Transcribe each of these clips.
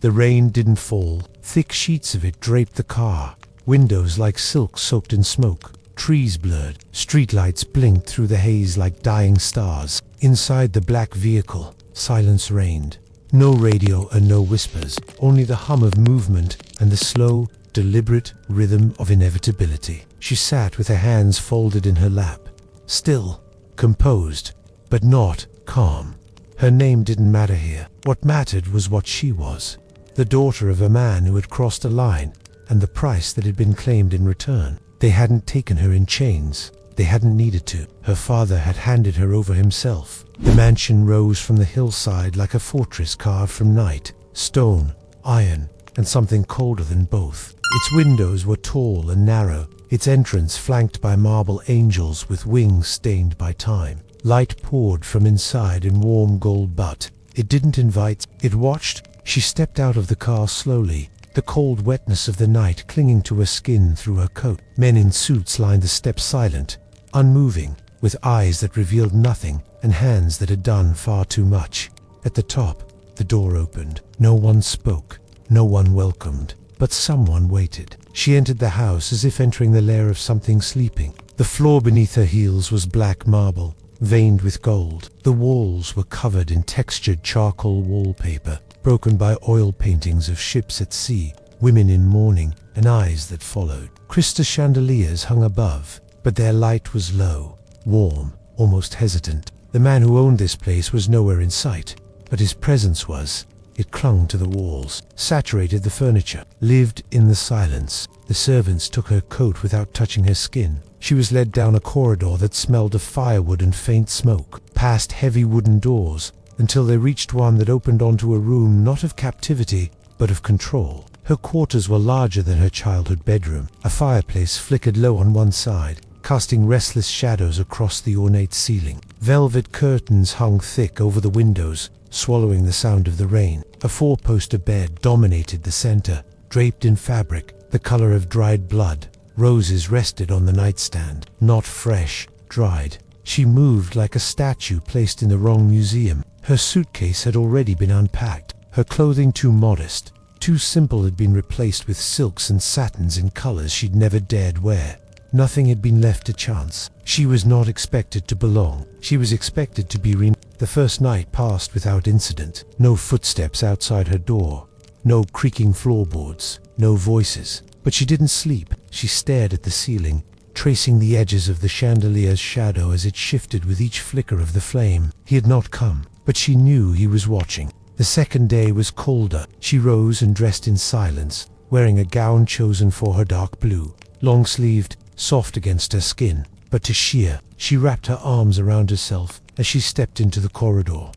The rain didn't fall. Thick sheets of it draped the car. Windows like silk soaked in smoke. Trees blurred. Streetlights blinked through the haze like dying stars. Inside the black vehicle, silence reigned. No radio and no whispers, only the hum of movement and the slow, deliberate rhythm of inevitability. She sat with her hands folded in her lap, still, composed, but not calm. Her name didn't matter here. What mattered was what she was. The daughter of a man who had crossed a line, and the price that had been claimed in return. They hadn't taken her in chains. They hadn't needed to. Her father had handed her over himself. The mansion rose from the hillside like a fortress carved from night, stone, iron, and something colder than both. Its windows were tall and narrow, its entrance flanked by marble angels with wings stained by time. Light poured from inside in warm gold butt. It didn't invite, it watched. She stepped out of the car slowly, the cold wetness of the night clinging to her skin through her coat. Men in suits lined the steps silent, unmoving, with eyes that revealed nothing and hands that had done far too much. At the top, the door opened. No one spoke, no one welcomed, but someone waited. She entered the house as if entering the lair of something sleeping. The floor beneath her heels was black marble, veined with gold. The walls were covered in textured charcoal wallpaper, broken by oil paintings of ships at sea, women in mourning, and eyes that followed. Crystal chandeliers hung above, but their light was low, warm, almost hesitant. The man who owned this place was nowhere in sight, but his presence was. It clung to the walls, saturated the furniture, lived in the silence. The servants took her coat without touching her skin. She was led down a corridor that smelled of firewood and faint smoke, past heavy wooden doors, until they reached one that opened onto a room not of captivity, but of control. Her quarters were larger than her childhood bedroom. A fireplace flickered low on one side, casting restless shadows across the ornate ceiling. Velvet curtains hung thick over the windows, swallowing the sound of the rain. A four-poster bed dominated the center, draped in fabric, the color of dried blood. Roses rested on the nightstand, not fresh, dried. She moved like a statue placed in the wrong museum. Her suitcase had already been unpacked. Her clothing too modest, too simple had been replaced with silks and satins in colors she'd never dared wear. Nothing had been left to chance. She was not expected to belong. She was expected to be The first night passed without incident. No footsteps outside her door. No creaking floorboards. No voices. But she didn't sleep. She stared at the ceiling, tracing the edges of the chandelier's shadow as it shifted with each flicker of the flame. He had not come, but she knew he was watching. The second day was colder. She rose and dressed in silence, wearing a gown chosen for her dark blue, long-sleeved, soft against her skin, but too sheer. She wrapped her arms around herself as she stepped into the corridor.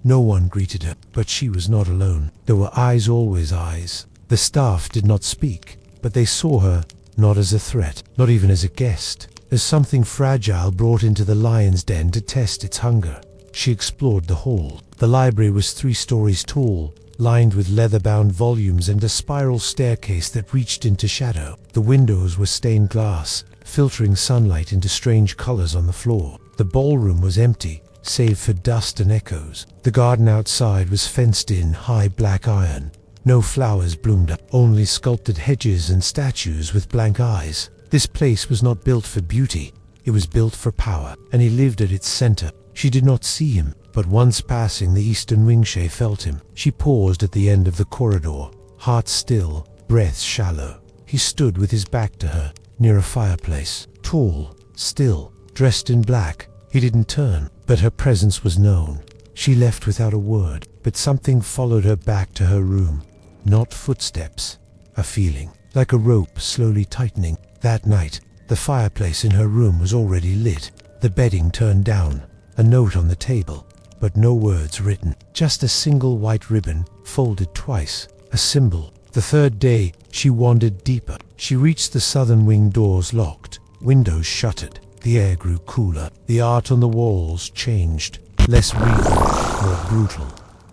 No one greeted her, but she was not alone. There were eyes, always eyes. The staff did not speak, but they saw her, not as a threat, not even as a guest, as something fragile brought into the lion's den to test its hunger. She explored the hall. The library was 3 stories tall, lined with leather-bound volumes and a spiral staircase that reached into shadow. The windows were stained glass, filtering sunlight into strange colors on the floor. The ballroom was empty, save for dust and echoes. The garden outside was fenced in high black iron. No flowers bloomed up, only sculpted hedges and statues with blank eyes. This place was not built for beauty, it was built for power, and he lived at its center. She did not see him, but once passing the eastern wing, she felt him. She paused at the end of the corridor, heart still, breath shallow. He stood with his back to her, near a fireplace, tall, still, dressed in black. He didn't turn, but her presence was known. She left without a word, but something followed her back to her room. Not footsteps, a feeling, like a rope slowly tightening. That night, the fireplace in her room was already lit, the bedding turned down, a note on the table, but no words written, just a single white ribbon, folded twice, a symbol. The third day, she wandered deeper. She reached the southern wing doors locked, windows shuttered. The air grew cooler. The art on the walls changed, less real, more brutal.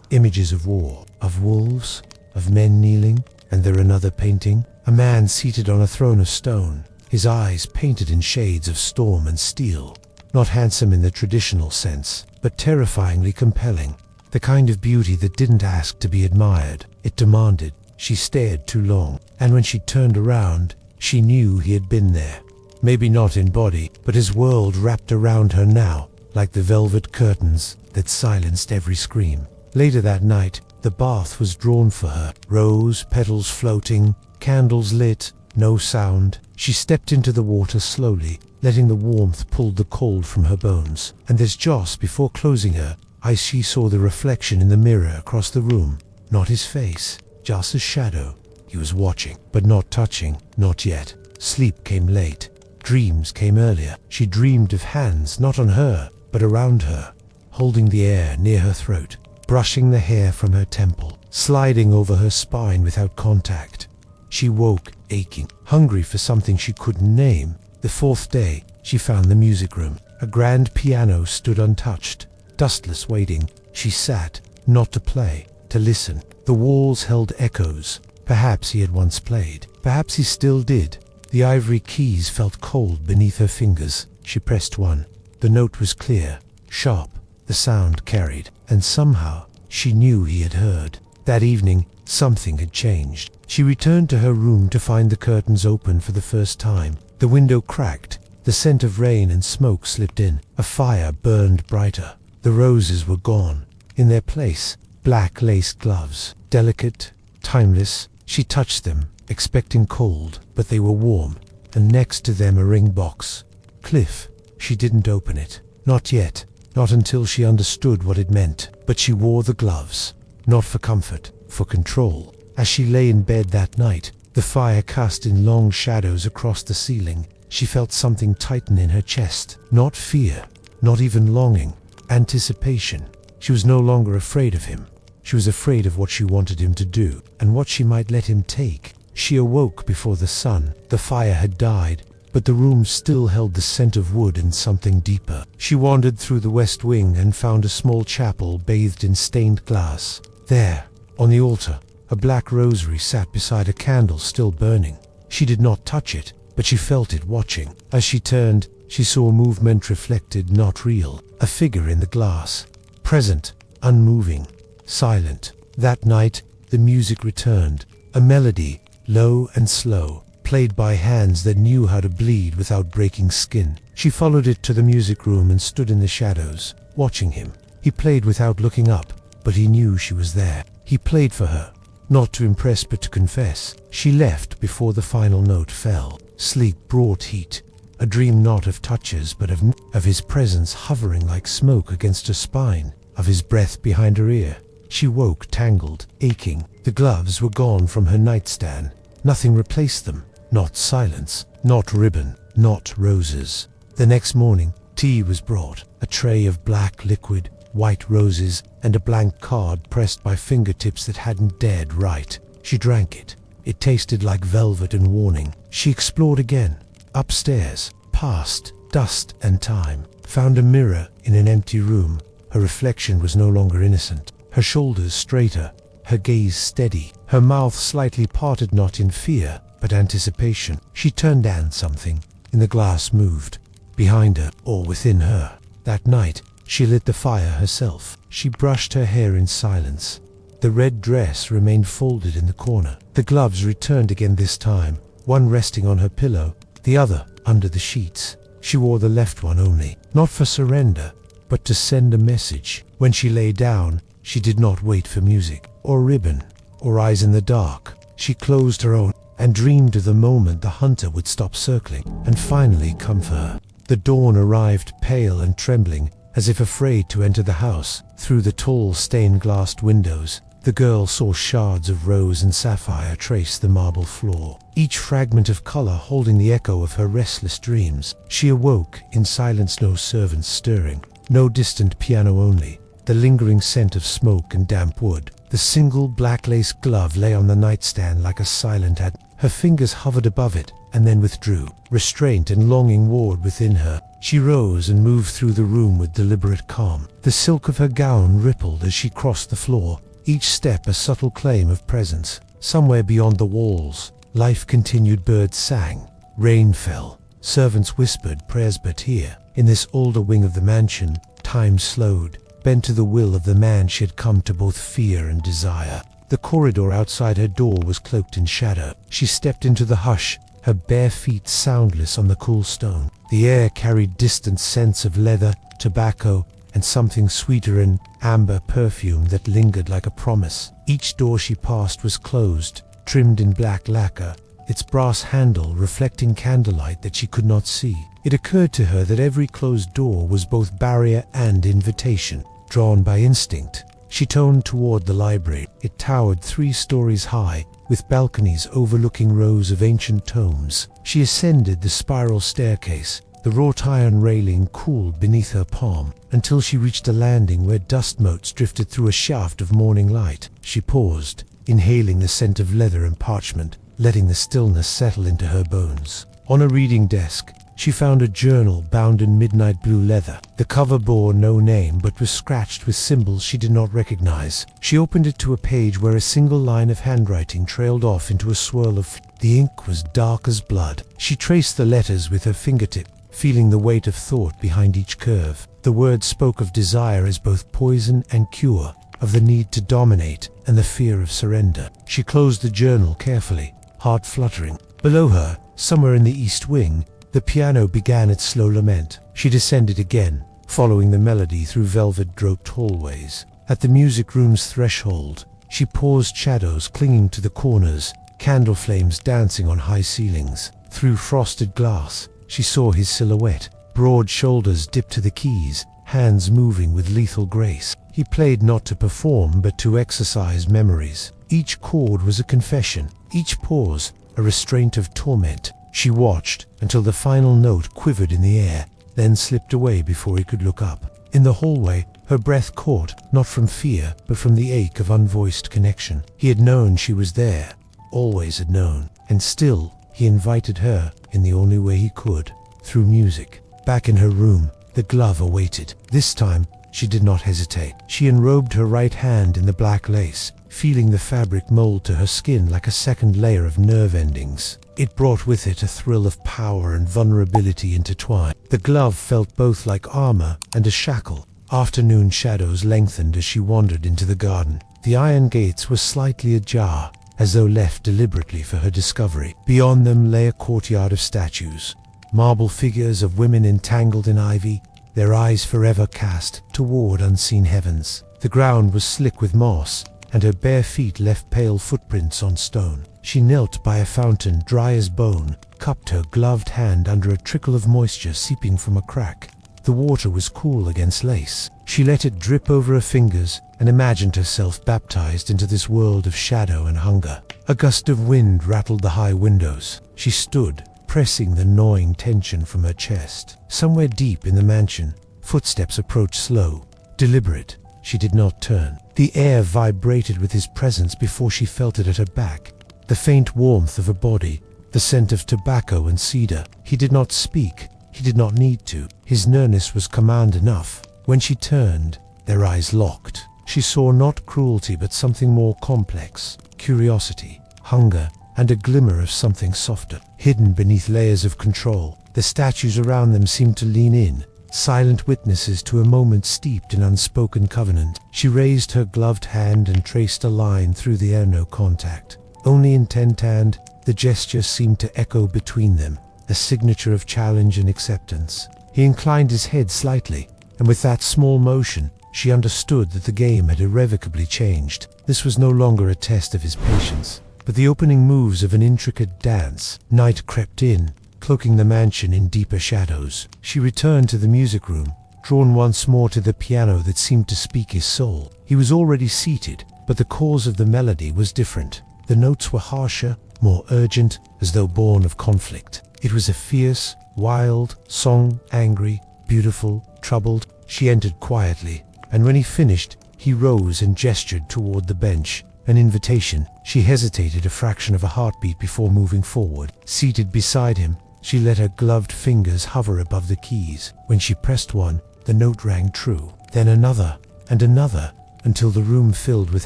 Images of war, of wolves, of men kneeling, and there another painting, a man seated on a throne of stone, his eyes painted in shades of storm and steel. Not handsome in the traditional sense, but terrifyingly compelling, the kind of beauty that didn't ask to be admired. it demanded. She stared too long, and when she turned around, she knew he had been there. Maybe not in body, but his world wrapped around her now, like the velvet curtains that silenced every scream. Later that night, the bath was drawn for her, rose petals floating, candles lit, no sound. She stepped into the water slowly, letting the warmth pull the cold from her bones. And as just before closing her eyes, she saw the reflection in the mirror across the room. Not his face, just a shadow. He was watching, but not touching, not yet. Sleep came late. Dreams came earlier. She dreamed of hands not on her, but around her, holding the air near her throat, brushing the hair from her temple, sliding over her spine without contact. She woke, aching, hungry for something she couldn't name. The fourth day, she found the music room. A grand piano stood untouched, dustless, waiting. She sat, not to play, to listen. The walls held echoes. Perhaps he had once played. Perhaps he still did. The ivory keys felt cold beneath her fingers. She pressed one. The note was clear, sharp. The sound carried, and somehow she knew he had heard. That evening, something had changed. She returned to her room to find the curtains open for the first time. The window cracked. The scent of rain and smoke slipped in. A fire burned brighter. The roses were gone. In their place, black lace gloves, delicate, timeless. She touched them, expecting cold, but they were warm, and next to them a ring box. Cliff. She didn't open it. Not yet. Not until she understood what it meant. But she wore the gloves. Not for comfort, for control. As she lay in bed that night, the fire cast in long shadows across the ceiling. She felt something tighten in her chest. Not fear, not even longing. Anticipation. She was no longer afraid of him. She was afraid of what she wanted him to do, and what she might let him take. She awoke before the sun. The fire had died, but the room still held the scent of wood and something deeper. She wandered through the west wing and found a small chapel bathed in stained glass. There, on the altar, a black rosary sat beside a candle still burning. She did not touch it, but she felt it watching. As she turned, she saw movement reflected, not real. A figure in the glass, present, unmoving, silent. That night, the music returned. A melody, low and slow, played by hands that knew how to bleed without breaking skin. She followed it to the music room and stood in the shadows, watching him. He played without looking up, but he knew she was there. He played for her, not to impress but to confess. She left before the final note fell. Sleep brought heat, a dream not of touches but of his presence hovering like smoke against her spine, of his breath behind her ear. She woke tangled, aching. The gloves were gone from her nightstand. Nothing replaced them. Not silence, not ribbon, not roses. The next morning, tea was brought, a tray of black liquid, white roses, and a blank card pressed by fingertips that hadn't dared write. She drank it. It tasted like velvet and warning. She explored again, upstairs, past dust and time, found a mirror in an empty room. Her reflection was no longer innocent. Her shoulders straighter, her gaze steady, her mouth slightly parted, not in fear, but anticipation. She turned down something. In the glass moved, behind her or within her. That night, she lit the fire herself. She brushed her hair in silence. The red dress remained folded in the corner. The gloves returned again this time, one resting on her pillow, the other under the sheets. She wore the left one only, not for surrender, but to send a message. When she lay down, she did not wait for music, or ribbon, or eyes in the dark. She closed her own and dreamed of the moment the hunter would stop circling and finally come for her. The dawn arrived pale and trembling, as if afraid to enter the house. Through the tall stained-glassed windows, the girl saw shards of rose and sapphire trace the marble floor, each fragment of color holding the echo of her restless dreams. She awoke in silence, no servants stirring, no distant piano only, the lingering scent of smoke and damp wood. The single black lace glove lay on the nightstand like a silent Her fingers hovered above it and then withdrew. Restraint and longing warred within her. She rose and moved through the room with deliberate calm. The silk of her gown rippled as she crossed the floor, each step a subtle claim of presence. Somewhere beyond the walls, life continued. Birds sang, rain fell, servants whispered prayers, but here, in this older wing of the mansion, time slowed, bent to the will of the man she had come to both fear and desire. The The corridor outside her door was cloaked in shadow. She stepped into the hush, her bare feet soundless on the cool stone. The air carried distant scents of leather, tobacco, and something sweeter, an amber perfume that lingered like a promise. Each door she passed was closed, trimmed in black lacquer, its brass handle reflecting candlelight that she could not see. It occurred to her that every closed door was both barrier and invitation. Drawn by instinct, she turned toward the library. It towered 3 stories high, with balconies overlooking rows of ancient tomes. She ascended the spiral staircase, the wrought iron railing cooled beneath her palm, until she reached a landing where dust motes drifted through a shaft of morning light. She paused, inhaling the scent of leather and parchment, letting the stillness settle into her bones. On a reading desk, she found a journal bound in midnight blue leather. The cover bore no name but was scratched with symbols she did not recognize. She opened it to a page where a single line of handwriting trailed off into a swirl of... The ink was dark as blood. She traced the letters with her fingertip, feeling the weight of thought behind each curve. The words spoke of desire as both poison and cure, of the need to dominate and the fear of surrender. She closed the journal carefully, heart fluttering. Below her, somewhere in the east wing, the piano began its slow lament. She descended again, following the melody through velvet-draped hallways. At the music room's threshold, she paused, shadows clinging to the corners, candle flames dancing on high ceilings. Through frosted glass, she saw his silhouette, broad shoulders dipped to the keys, hands moving with lethal grace. He played not to perform but to exercise memories. Each chord was a confession, each pause a restraint of torment. She watched until the final note quivered in the air, then slipped away before he could look up. In the hallway, her breath caught, not from fear, but from the ache of unvoiced connection. He had known she was there, always had known, and still he invited her in the only way he could, through music. Back in her room, the glove awaited. This time, she did not hesitate. She enrobed her right hand in the black lace, feeling the fabric mold to her skin like a second layer of nerve endings. It brought with it a thrill of power and vulnerability intertwined. The glove felt both like armor and a shackle. Afternoon shadows lengthened as she wandered into the garden. The iron gates were slightly ajar, as though left deliberately for her discovery. Beyond them lay a courtyard of statues, marble figures of women entangled in ivy, their eyes forever cast toward unseen heavens. The ground was slick with moss, and her bare feet left pale footprints on stone. She knelt by a fountain dry as bone, cupped her gloved hand under a trickle of moisture seeping from a crack. The water was cool against lace. She let it drip over her fingers and imagined herself baptized into this world of shadow and hunger. A gust of wind rattled the high windows. She stood, pressing the gnawing tension from her chest. Somewhere deep in the mansion, footsteps approached slow, deliberate. She did not turn. The air vibrated with his presence before she felt it at her back. The faint warmth of her body, the scent of tobacco and cedar. He did not speak. He did not need to. His nearness was command enough. When she turned, their eyes locked. She saw not cruelty but something more complex. Curiosity, hunger, and a glimmer of something softer, hidden beneath layers of control. The statues around them seemed to lean in, silent witnesses to a moment steeped in unspoken covenant. She raised her gloved hand and traced a line through the air. No contact. Only intent, the gesture seemed to echo between them, a signature of challenge and acceptance. He inclined his head slightly, and with that small motion, she understood that the game had irrevocably changed. This was no longer a test of his patience, but the opening moves of an intricate dance. Night crept in, cloaking the mansion in deeper shadows. She returned to the music room, drawn once more to the piano that seemed to speak his soul. He was already seated, but the cause of the melody was different. The notes were harsher, more urgent, as though born of conflict. It was a fierce, wild song, angry, beautiful, troubled. She entered quietly, and when he finished, he rose and gestured toward the bench, an invitation. She hesitated a fraction of a heartbeat before moving forward. Seated beside him, she let her gloved fingers hover above the keys. When she pressed one, the note rang true, then another, and another, until the room filled with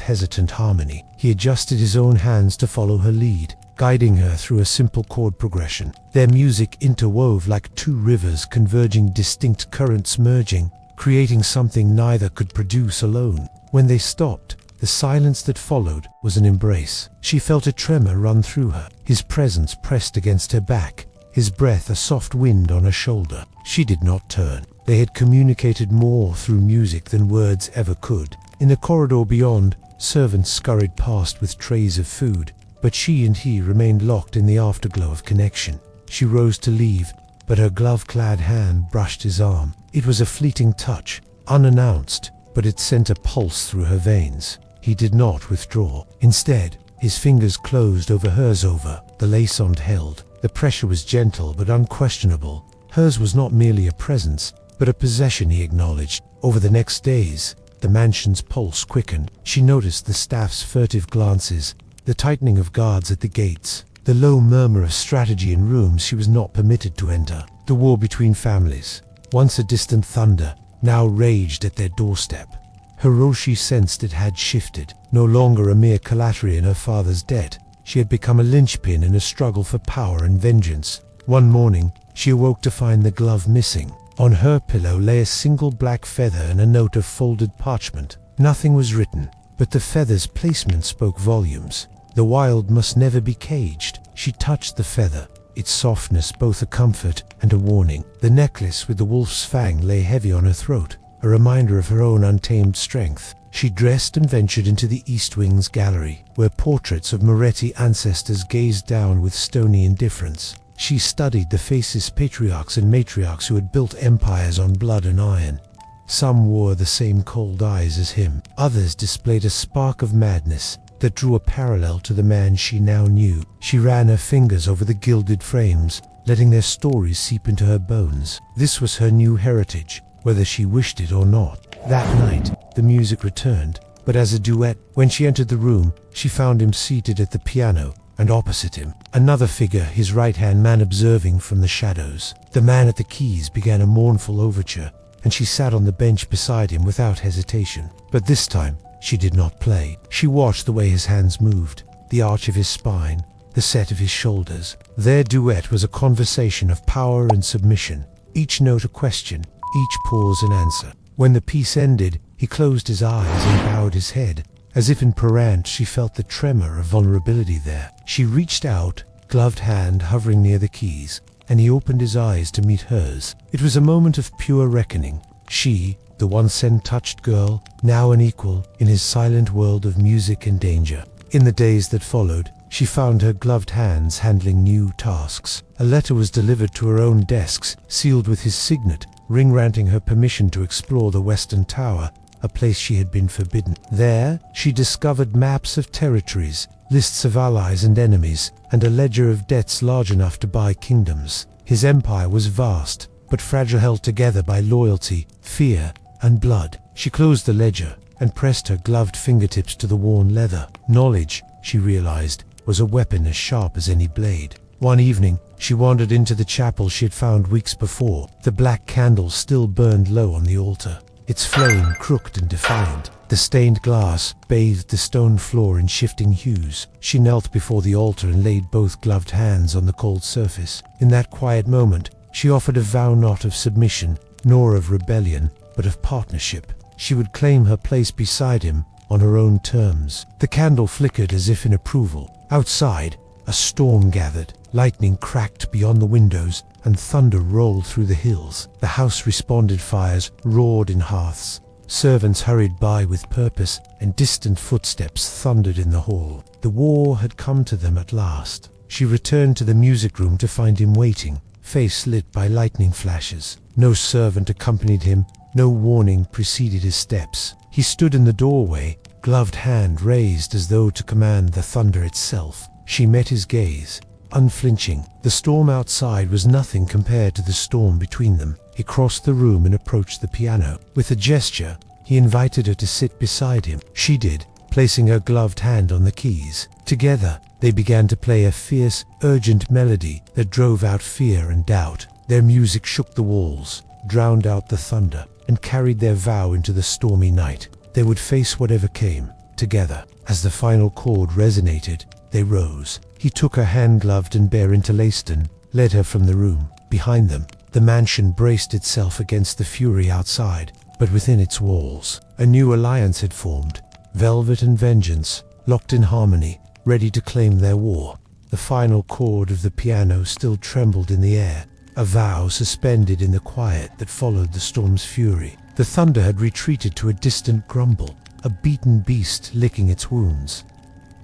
hesitant harmony. He adjusted his own hands to follow her lead, guiding her through a simple chord progression. Their music interwove like two rivers converging, distinct currents merging, creating something neither could produce alone. When they stopped, The silence that followed was an embrace. She felt a tremor run through her, his presence pressed against her back, his breath a soft wind on her shoulder. She did not turn. They had communicated more through music than words ever could. In the corridor beyond, servants scurried past with trays of food, but she and he remained locked in the afterglow of connection. She rose to leave, but her glove-clad hand brushed his arm. It was a fleeting touch, unannounced, but it sent a pulse through her veins. He did not withdraw. Instead, his fingers closed over hers, over the lace Aunt held. The pressure was gentle but unquestionable. Hers was not merely a presence, but a possession he acknowledged. Over the next days, the mansion's pulse quickened. She noticed the staff's furtive glances, the tightening of guards at the gates, the low murmur of strategy in rooms she was not permitted to enter. The war between families, once a distant thunder, now raged at their doorstep. Hiroshi sensed it had shifted. No longer a mere collateral in her father's debt, she had become a linchpin in a struggle for power and vengeance. One morning, she awoke to find the glove missing. On her pillow lay a single black feather and a note of folded parchment. Nothing was written, but the feather's placement spoke volumes. The wild must never be caged. She touched the feather, its softness both a comfort and a warning. The necklace with the wolf's fang lay heavy on her throat, a reminder of her own untamed strength. She dressed and ventured into the East Wing's gallery, where portraits of Moretti ancestors gazed down with stony indifference. She studied the faceless patriarchs and matriarchs who had built empires on blood and iron. Some wore the same cold eyes as him. Others displayed a spark of madness that drew a parallel to the man she now knew. She ran her fingers over the gilded frames, letting their stories seep into her bones. This was her new heritage, whether she wished it or not. That night, the music returned, but as a duet. When she entered the room, she found him seated at the piano, and opposite him, another figure, his right-hand man observing from the shadows. The man at the keys began a mournful overture, and she sat on the bench beside him without hesitation. But this time, she did not play. She watched the way his hands moved, the arch of his spine, the set of his shoulders. Their duet was a conversation of power and submission, each note a question, each pause an answer. When the piece ended, he closed his eyes and bowed his head. As if in parent, she felt the tremor of vulnerability there. She reached out, gloved hand hovering near the keys, and he opened his eyes to meet hers. It was a moment of pure reckoning. She, the once scent-touched girl, now an equal in his silent world of music and danger. In the days that followed, she found her gloved hands handling new tasks. A letter was delivered to her own desks, sealed with his signet, ring-granting her permission to explore the Western Tower, a place she had been forbidden. There, she discovered maps of territories, lists of allies and enemies, and a ledger of debts large enough to buy kingdoms. His empire was vast, but fragile, held together by loyalty, fear, and blood. She closed the ledger and pressed her gloved fingertips to the worn leather. Knowledge, she realized, was a weapon as sharp as any blade. One evening, she wandered into the chapel she had found weeks before. The black candle still burned low on the altar, its flame crooked and defiant. The stained glass bathed the stone floor in shifting hues. She knelt before the altar and laid both gloved hands on the cold surface. In that quiet moment, she offered a vow not of submission, nor of rebellion, but of partnership. She would claim her place beside him on her own terms. The candle flickered as if in approval. Outside, a storm gathered. Lightning cracked beyond the windows, and thunder rolled through the hills. The house responded. Fires roared in hearths. Servants hurried by with purpose, and distant footsteps thundered in the hall. The war had come to them at last. She returned to the music room to find him waiting, face lit by lightning flashes. No servant accompanied him, no warning preceded his steps. He stood in the doorway, gloved hand raised as though to command the thunder itself. She met his gaze, unflinching. The storm outside was nothing compared to the storm between them. He crossed the room and approached the piano. With a gesture, he invited her to sit beside him. She did, placing her gloved hand on the keys. Together, they began to play a fierce, urgent melody that drove out fear and doubt. Their music shook the walls, drowned out the thunder, and carried their vow into the stormy night. They would face whatever came, together. As the final chord resonated, they rose. He took her hand-gloved and bare interlaced and led her from the room. Behind them, the mansion braced itself against the fury outside, but within its walls, a new alliance had formed. velvet and vengeance, locked in harmony, ready to claim their war. The final chord of the piano still trembled in the air, a vow suspended in the quiet that followed the storm's fury. The thunder had retreated to a distant grumble, a beaten beast licking its wounds.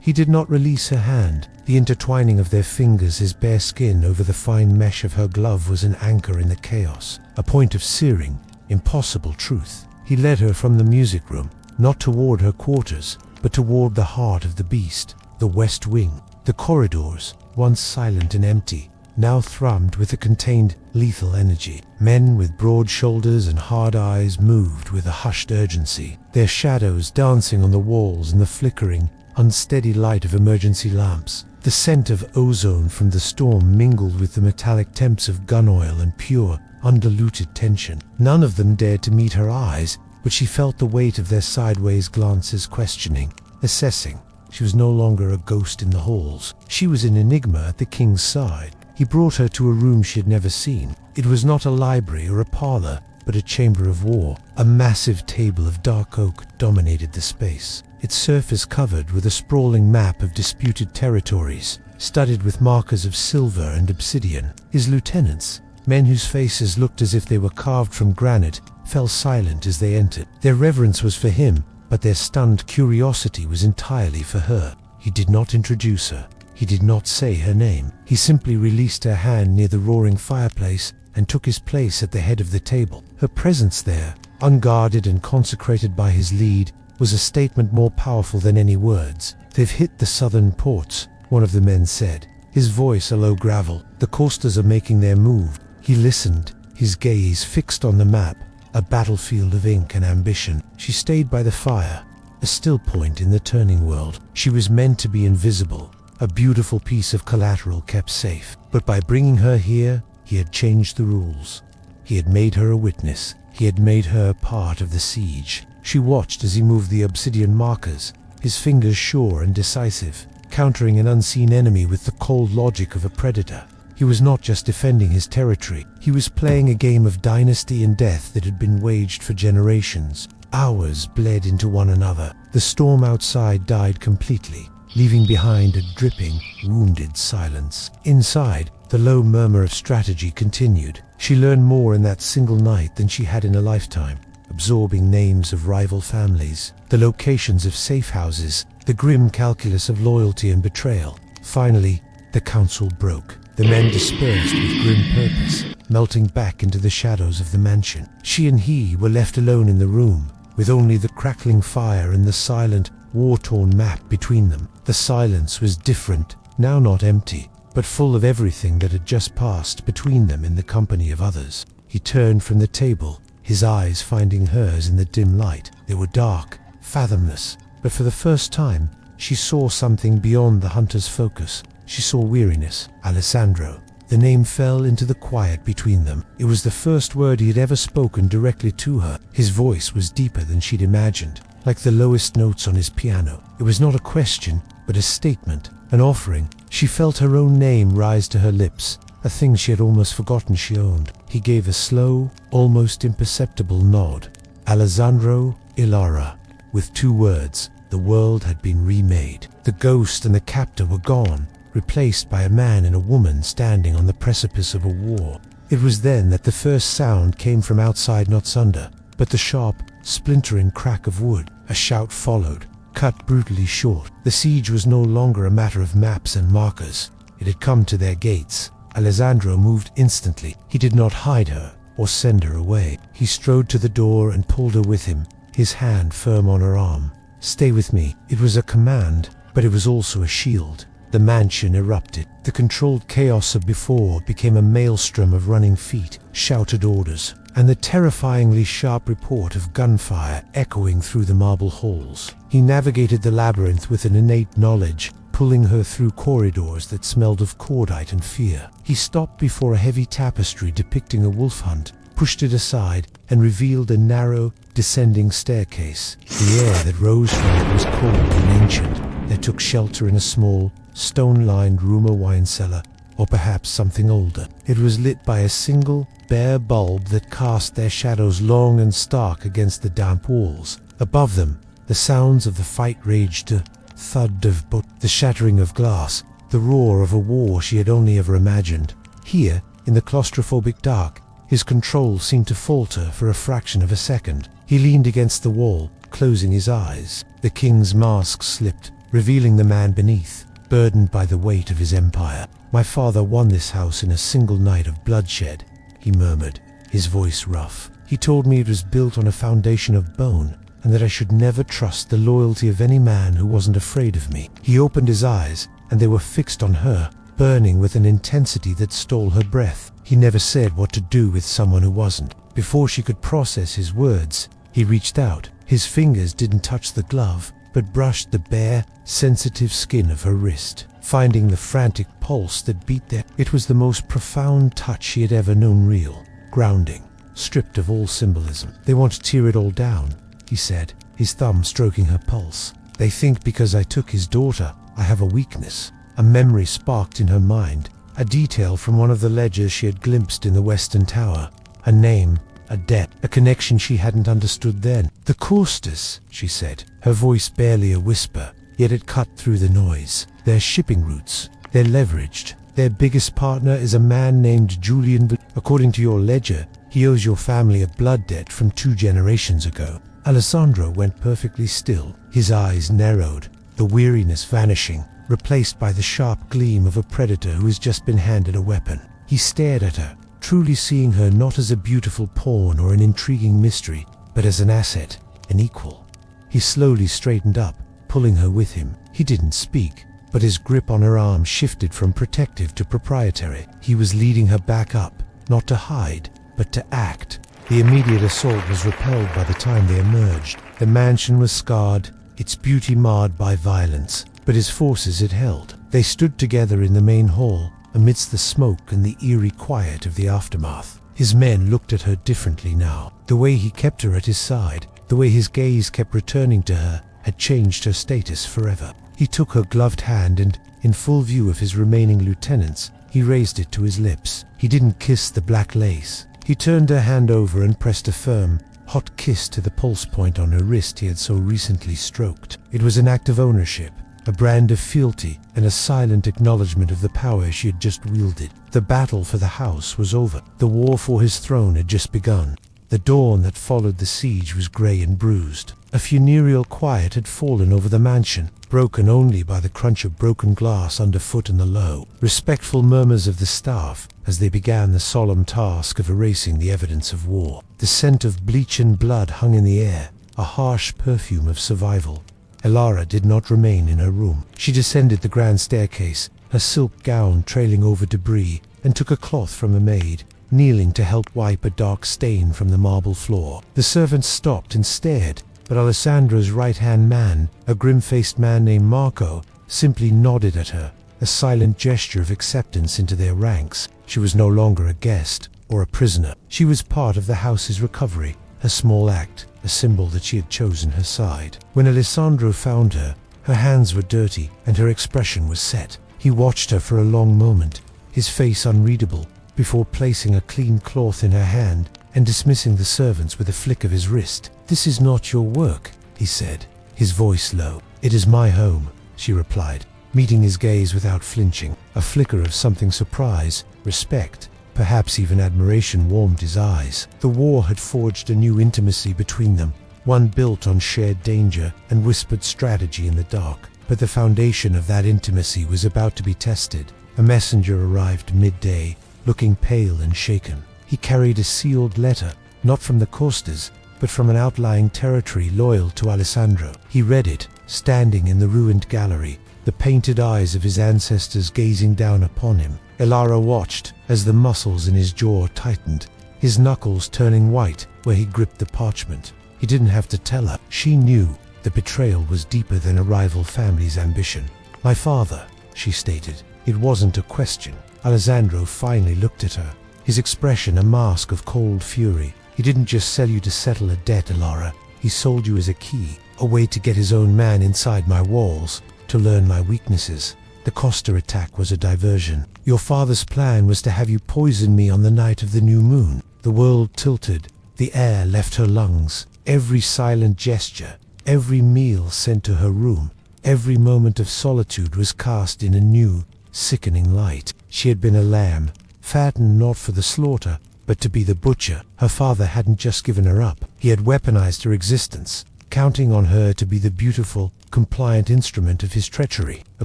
He did not release her hand. The intertwining of their fingers, his bare skin over the fine mesh of her glove, was an anchor in the chaos, a point of searing, impossible truth. He led her from the music room, not toward her quarters, but toward the heart of the beast, the West Wing. The corridors, once silent and empty, now thrummed with a contained, lethal energy. Men with broad shoulders and hard eyes moved with a hushed urgency, their shadows dancing on the walls in the flickering, unsteady light of emergency lamps. The scent of ozone from the storm mingled with the metallic temps of gun oil and pure, undiluted tension. None of them dared to meet her eyes, but she felt the weight of their sideways glances, questioning, assessing. She was no longer a ghost in the halls. She was an enigma at the king's side. He brought her to a room she had never seen. It was not a library or a parlor, but a chamber of war. A massive table of dark oak dominated the space, its surface covered with a sprawling map of disputed territories, studded with markers of silver and obsidian. His lieutenants, men whose faces looked as if they were carved from granite, fell silent as they entered. Their reverence was for him, but their stunned curiosity was entirely for her. He did not introduce her. He did not say her name. He simply released her hand near the roaring fireplace and took his place at the head of the table. Her presence there, unguarded and consecrated by his lead, was a statement more powerful than any words. "They've hit the southern ports," one of the men said, his voice a low gravel. "The coasters are making their move." He listened, his gaze fixed on the map, a battlefield of ink and ambition. She stayed by the fire, a still point in the turning world. She was meant to be invisible, a beautiful piece of collateral kept safe. But by bringing her here, he had changed the rules. He had made her a witness. He had made her part of the siege. She watched as he moved the obsidian markers, his fingers sure and decisive, countering an unseen enemy with the cold logic of a predator. He was not just defending his territory. He was playing a game of dynasty and death that had been waged for generations. Hours bled into one another. The storm outside died completely, leaving behind a dripping, wounded silence. Inside, the low murmur of strategy continued. She learned more in that single night than she had in a lifetime, absorbing names of rival families, the locations of safe houses, the grim calculus of loyalty and betrayal. Finally, the council broke. The men dispersed with grim purpose, melting back into the shadows of the mansion. She and he were left alone in the room, with only the crackling fire and the silent, war-torn map between them. The silence was different, now not empty, but full of everything that had just passed between them in the company of others. He turned from the table, his eyes finding hers in the dim light. They were dark, fathomless, but for the first time, she saw something beyond the hunter's focus. She saw weariness. Alessandro. The name fell into the quiet between them. It was the first word he had ever spoken directly to her. His voice was deeper than she'd imagined, like the lowest notes on his piano. It was not a question, but a statement, an offering. She felt her own name rise to her lips, a thing she had almost forgotten she owned. He gave a slow, almost imperceptible nod. Alessandro Ilara. With 2 words, the world had been remade. The ghost and the captor were gone, replaced by a man and a woman standing on the precipice of a war. It was then that the first sound came from outside, not sunder, but the sharp, splintering crack of wood. A shout followed, cut brutally short. The siege was no longer a matter of maps and markers. It had come to their gates. Alessandro moved instantly. He did not hide her or send her away. He strode to the door and pulled her with him, his hand firm on her arm. "Stay with me." It was a command, but it was also a shield. The mansion erupted. The controlled chaos of before became a maelstrom of running feet, shouted orders, and the terrifyingly sharp report of gunfire echoing through the marble halls. He navigated the labyrinth with an innate knowledge, pulling her through corridors that smelled of cordite and fear. He stopped before a heavy tapestry depicting a wolf hunt, pushed it aside, and revealed a narrow, descending staircase. The air that rose from it was cold and ancient. They took shelter in a small, stone-lined rumor wine cellar, or perhaps something older. It was lit by a single, bare bulb that cast their shadows long and stark against the damp walls. Above them, The sounds of the fight raged, the thud of the shattering of glass, the roar of a war she had only ever imagined. Here, in the claustrophobic dark, his control seemed to falter for a fraction of a second. He leaned against the wall, closing his eyes. The king's mask slipped, revealing the man beneath, burdened by the weight of his empire. "My father won this house in a single night of bloodshed," he murmured, his voice rough. "He told me it was built on a foundation of bone, and that I should never trust the loyalty of any man who wasn't afraid of me." He opened his eyes, and they were fixed on her, burning with an intensity that stole her breath. He never said what to do with someone who wasn't. Before she could process his words, he reached out. His fingers didn't touch the glove, but brushed the bare, sensitive skin of her wrist, finding the frantic pulse that beat there. It was the most profound touch she had ever known, real, grounding, stripped of all symbolism. "They want to tear it all down," he said, his thumb stroking her pulse. "They think because I took his daughter, I have a weakness." A memory sparked in her mind, a detail from one of the ledgers she had glimpsed in the Western Tower. A name, a debt, a connection she hadn't understood then. "The Coasters," she said, her voice barely a whisper, yet it cut through the noise. "Their shipping routes, they're leveraged. Their biggest partner is a man named Julian. According to your ledger, he owes your family a blood debt from 2 generations ago." Alessandro went perfectly still, his eyes narrowed, the weariness vanishing, replaced by the sharp gleam of a predator who has just been handed a weapon. He stared at her, truly seeing her not as a beautiful pawn or an intriguing mystery, but as an asset, an equal. He slowly straightened up, pulling her with him. He didn't speak, but his grip on her arm shifted from protective to proprietary. He was leading her back up, not to hide, but to act. The immediate assault was repelled by the time they emerged. The mansion was scarred, its beauty marred by violence, but his forces had held. They stood together in the main hall, amidst the smoke and the eerie quiet of the aftermath. His men looked at her differently now. The way he kept her at his side, the way his gaze kept returning to her, had changed her status forever. He took her gloved hand and, in full view of his remaining lieutenants, he raised it to his lips. He didn't kiss the black lace. He turned her hand over and pressed a firm, hot kiss to the pulse point on her wrist he had so recently stroked. It was an act of ownership, a brand of fealty, and a silent acknowledgement of the power she had just wielded. The battle for the house was over. The war for his throne had just begun. The dawn that followed the siege was grey and bruised. A funereal quiet had fallen over the mansion, broken only by the crunch of broken glass underfoot and the low, respectful murmurs of the staff as they began the solemn task of erasing the evidence of war. The scent of bleach and blood hung in the air, a harsh perfume of survival. Elara did not remain in her room. She descended the grand staircase, her silk gown trailing over debris, and took a cloth from a maid, kneeling to help wipe a dark stain from the marble floor. The servants stopped and stared, but Alessandro's right-hand man, a grim-faced man named Marco, simply nodded at her, a silent gesture of acceptance into their ranks. She was no longer a guest or a prisoner. She was part of the house's recovery, a small act, a symbol that she had chosen her side. When Alessandro found her, her hands were dirty and her expression was set. He watched her for a long moment, his face unreadable, before placing a clean cloth in her hand and dismissing the servants with a flick of his wrist. "This is not your work," he said, his voice low. "It is my home," she replied, meeting his gaze without flinching. A flicker of something surprise, respect, perhaps even admiration warmed his eyes. The war had forged a new intimacy between them, one built on shared danger and whispered strategy in the dark. But the foundation of that intimacy was about to be tested. A messenger arrived midday, looking pale and shaken. He carried a sealed letter, not from the Costas, but from an outlying territory loyal to Alessandro. He read it, standing in the ruined gallery, the painted eyes of his ancestors gazing down upon him. Elara watched as the muscles in his jaw tightened, his knuckles turning white where he gripped the parchment. He didn't have to tell her. She knew the betrayal was deeper than a rival family's ambition. "My father," she stated. It wasn't a question. Alessandro finally looked at her, his expression a mask of cold fury. "He didn't just sell you to settle a debt, Elara. He sold you as a key, a way to get his own man inside my walls, to learn my weaknesses. The Costa attack was a diversion. Your father's plan was to have you poison me on the night of the new moon." The world tilted, the air left her lungs. Every silent gesture, Every meal sent to her room, every moment of solitude was cast in a new, sickening light. She had been a lamb, fattened not for the slaughter, but to be the butcher. Her father hadn't just given her up. He had weaponized her existence, counting on her to be the beautiful, compliant instrument of his treachery. A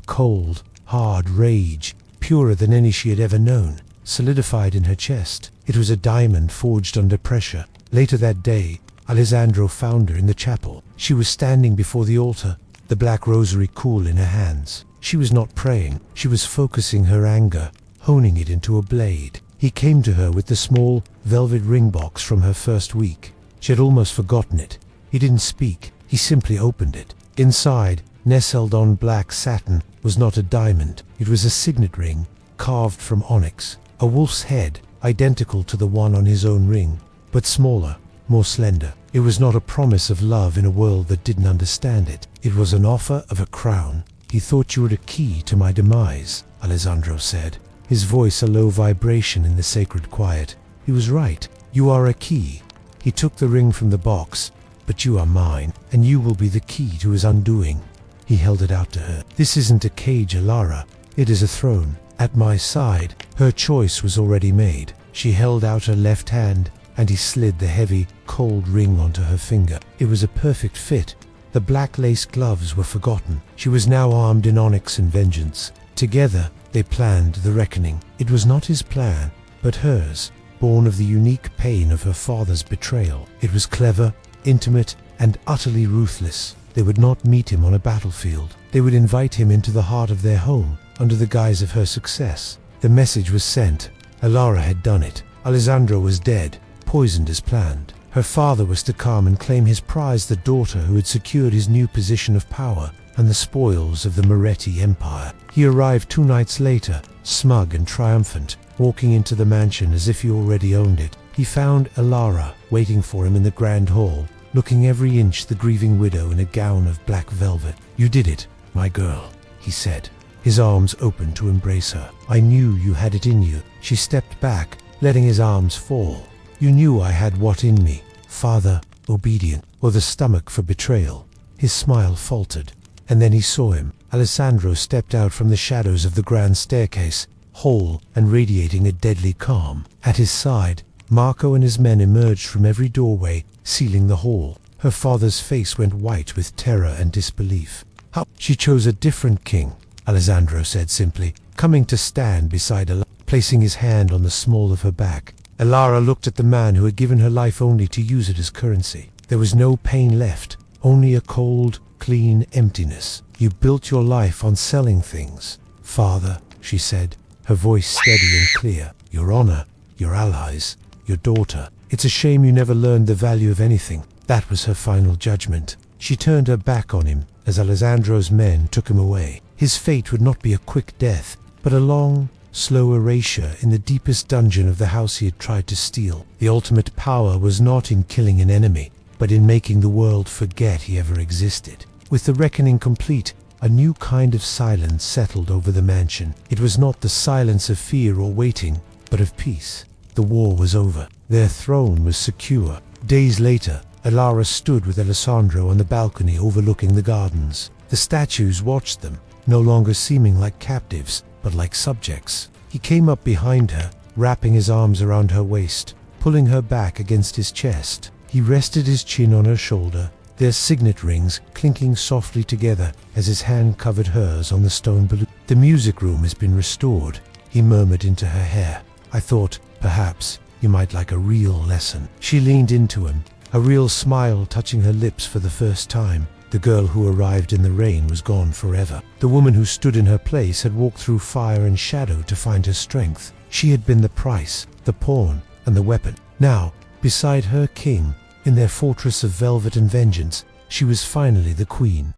cold, hard rage, purer than any she had ever known, solidified in her chest. It was a diamond forged under pressure. Later that day, Alessandro found her in the chapel. She was standing before the altar, the black rosary cool in her hands. She was not praying. She was focusing her anger, honing it into a blade. He came to her with the small, velvet ring box from her first week. She had almost forgotten it. He didn't speak. He simply opened it. Inside, nestled on black satin, was not a diamond. It was a signet ring, carved from onyx. A wolf's head, identical to the one on his own ring, but smaller, more slender. It was not a promise of love in a world that didn't understand it. It was an offer of a crown. "He thought you were a key to my demise," Alessandro said, his voice a low vibration in the sacred quiet. He was right. "You are a key." He took the ring from the box. "But you are mine, and you will be the key to his undoing." He held it out to her. "This isn't a cage, Alara. It is a throne. At my side." Her choice was already made. She held out her left hand, and he slid the heavy, cold ring onto her finger. It was a perfect fit. The black lace gloves were forgotten. She was now armed in onyx and vengeance. Together, they planned the reckoning. It was not his plan, but hers, born of the unique pain of her father's betrayal. It was clever, intimate, and utterly ruthless. They would not meet him on a battlefield. They would invite him into the heart of their home, under the guise of her success. The message was sent. Alara had done it. Alessandro was dead, poisoned as planned. Her father was to come and claim his prize, the daughter who had secured his new position of power and the spoils of the Moretti Empire. He arrived 2 nights later, smug and triumphant, walking into the mansion as if he already owned it. He found Alara waiting for him in the grand hall, looking every inch the grieving widow in a gown of black velvet. "You did it, my girl," he said, his arms open to embrace her. "I knew you had it in you." She stepped back, letting his arms fall. "You knew I had what in me, father, obedient, or the stomach for betrayal." His smile faltered, and then he saw him. Alessandro stepped out from the shadows of the grand staircase, whole and radiating a deadly calm. At his side, Marco and his men emerged from every doorway, sealing the hall. Her father's face went white with terror and disbelief. "How?" "She chose a different king," Alessandro said simply, coming to stand beside Alara, placing his hand on the small of her back. Alara looked at the man who had given her life only to use it as currency. There was no pain left, only a cold, clean emptiness. "You built your life on selling things, father," she said, her voice steady and clear. "Your honor, your allies, your daughter. It's a shame you never learned the value of anything." That was her final judgment. She turned her back on him as Alessandro's men took him away. His fate would not be a quick death, but a long, slow erasure in the deepest dungeon of the house he had tried to steal. The ultimate power was not in killing an enemy, but in making the world forget he ever existed. With the reckoning complete, a new kind of silence settled over the mansion. It was not the silence of fear or waiting, but of peace. The war was over. Their throne was secure. Days later, Alara stood with Alessandro on the balcony overlooking the gardens. The statues watched them, no longer seeming like captives, but like subjects. He came up behind her, wrapping his arms around her waist, pulling her back against his chest. He rested his chin on her shoulder, their signet rings clinking softly together as his hand covered hers on the stone balloon. "The music room has been restored," he murmured into her hair. "I thought, perhaps, you might like a real lesson." She leaned into him, a real smile touching her lips for the first time. The girl who arrived in the rain was gone forever. The woman who stood in her place had walked through fire and shadow to find her strength. She had been the price, the pawn, and the weapon. Now, beside her king, in their fortress of velvet and vengeance, she was finally the queen.